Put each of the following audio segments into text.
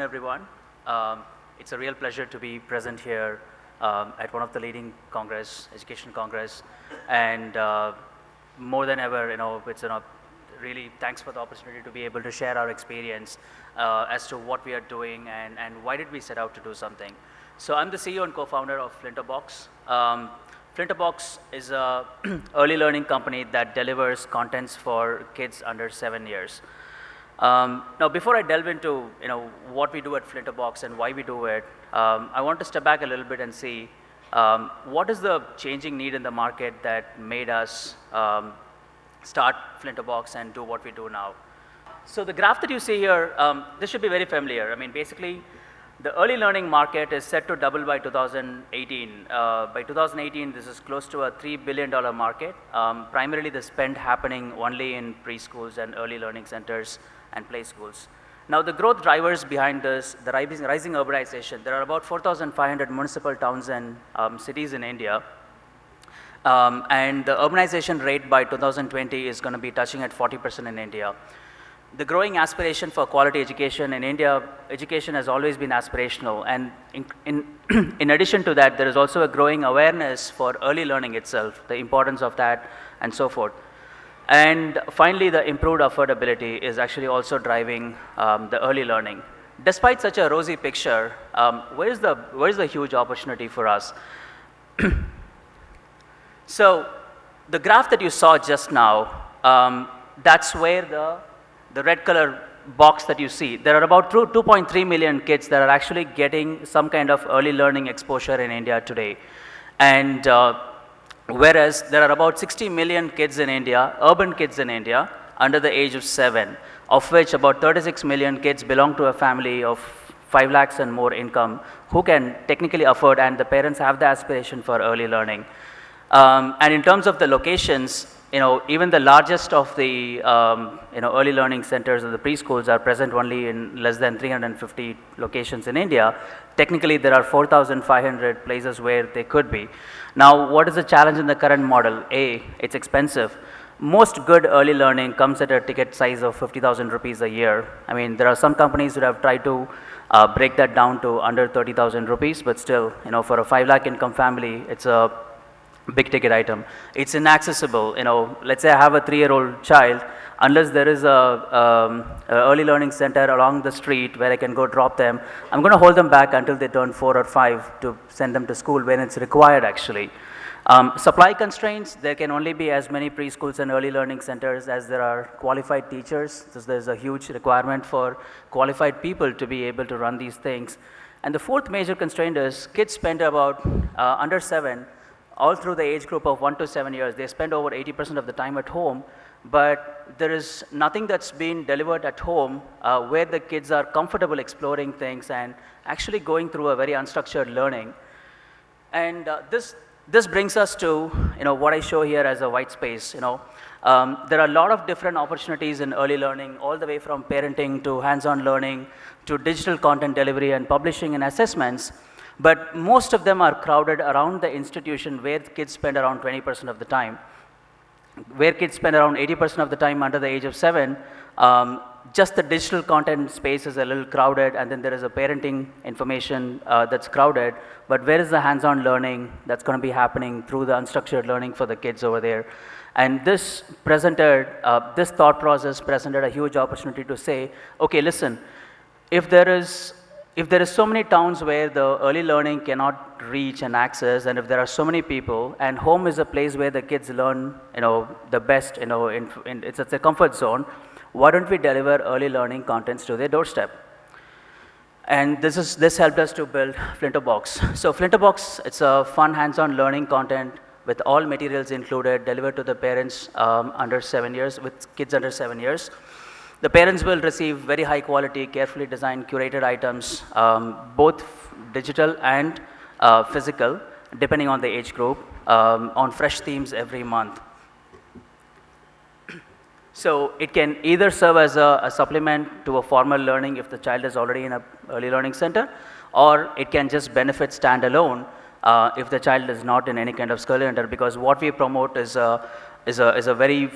everyone. It's a real pleasure to be present here at one of the leading education congress, and more than ever, it's really thanks for the opportunity to be able to share our experience as to what we are doing and why did we set out to do something. So I'm the CEO and co-founder of Flintobox. Flintobox is a early learning company that delivers contents for kids under 7 years. Now, before I delve into what we do at Flintobox and why we do it, I want to step back a little bit and see what is the changing need in the market that made us start Flintobox and do what we do now. So the graph that you see here, this should be very familiar. I mean, basically, the early learning market is set to double by 2018. By 2018, this is close to a $3 billion market, primarily the spend happening only in preschools and early learning centers and play schools. Now, the growth drivers behind this, the rising urbanization, there are about 4,500 municipal towns and cities in India. And the urbanization rate by 2020 is going to be touching at 40% in India. The growing aspiration for quality education in India, education has always been aspirational. And in addition to that, there is also a growing awareness for early learning itself, the importance of that, and so forth. And finally, the improved affordability is actually also driving the early learning. Despite such a rosy picture, where's the huge opportunity for us? So the graph that you saw just now, that's where the red color box that you see, there are about 2.3 million kids that are actually getting some kind of early learning exposure in India today. And whereas there are about 60 million kids in India, urban kids in India, under the age of 7, of which about 36 million kids belong to a family of 5 lakhs and more income who can technically afford, and the parents have the aspiration for early learning. And in terms of the locations, even the largest of the early learning centers or the preschools are present only in less than 350 locations in India. Technically, there are 4,500 places where they could be. Now, what is the challenge in the current model? A, it's expensive. Most good early learning comes at a ticket size of 50,000 rupees a year. I mean, there are some companies that have tried to break that down to under 30,000 rupees, but still, for a 5 lakh income family, it's a big ticket item. It's inaccessible. Let's say I have a 3-year-old child, unless there is a early learning center along the street where I can go drop them, I'm going to hold them back until they turn 4 or 5 to send them to school when it's required actually. Supply constraints, there can only be as many preschools and early learning centers as there are qualified teachers. So there's a huge requirement for qualified people to be able to run these things. And the fourth major constraint is kids spend about under 7, all through the age group of 1 to 7 years, they spend over 80% of the time at home, but there is nothing that's being delivered at home where the kids are comfortable exploring things and actually going through a very unstructured learning. And this brings us to what I show here as a white space. There are a lot of different opportunities in early learning, all the way from parenting to hands-on learning to digital content delivery and publishing and assessments. But most of them are crowded around the institution where kids spend around 20% of the time. Where kids spend around 80% of the time under the age of 7, just the digital content space is a little crowded, and then there is a parenting information that's crowded. But where is the hands-on learning that's going to be happening through the unstructured learning for the kids over there? And this thought process presented a huge opportunity to say, okay, listen, if there is so many towns where the early learning cannot reach and access, and if there are so many people, and home is a place where the kids learn, the best, it's a comfort zone, why don't we deliver early learning contents to their doorstep? And this helped us to build Flintobox. So Flintobox, it's a fun hands-on learning content with all materials included, delivered to the parents under 7 years, with kids under 7 years. The parents will receive very high quality, carefully designed, curated items, both digital and physical, depending on the age group, on fresh themes every month. So it can either serve as a supplement to a formal learning if the child is already in an early learning center, or it can just benefit standalone if the child is not in any kind of school center, because what we promote is a very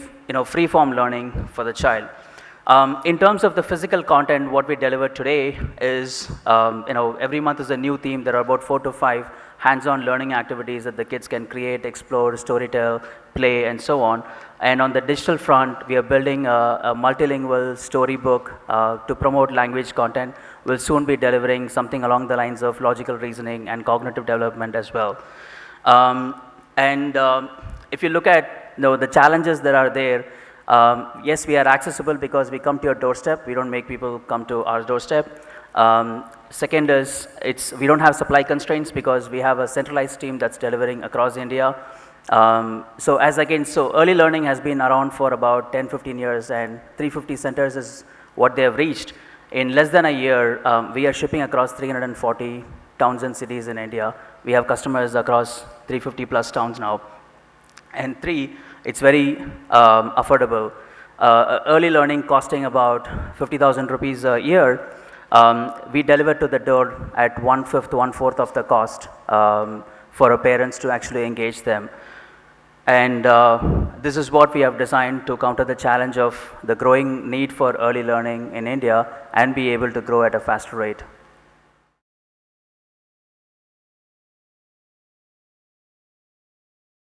free form learning for the child. In terms of the physical content, what we deliver today is, every month is a new theme. There are about 4 to 5 hands-on learning activities that the kids can create, explore, storytell, play, and so on. And on the digital front, we are building a multilingual storybook to promote language content. We'll soon be delivering something along the lines of logical reasoning and cognitive development as well. If you look at the challenges that are there, yes, we are accessible because we come to your doorstep. We don't make people come to our doorstep. Second is, we don't have supply constraints because we have a centralized team that's delivering across India. So early learning has been around for about 10, 15 years, and 350 centers is what they have reached. In less than a year, we are shipping across 340 towns and cities in India. We have customers across 350 plus towns now. And 3, it's very affordable. Early learning costing about 50,000 rupees a year. We deliver to the door at 1/5 to 1/4 of the cost for our parents to actually engage them. And this is what we have designed to counter the challenge of the growing need for early learning in India and be able to grow at a faster rate.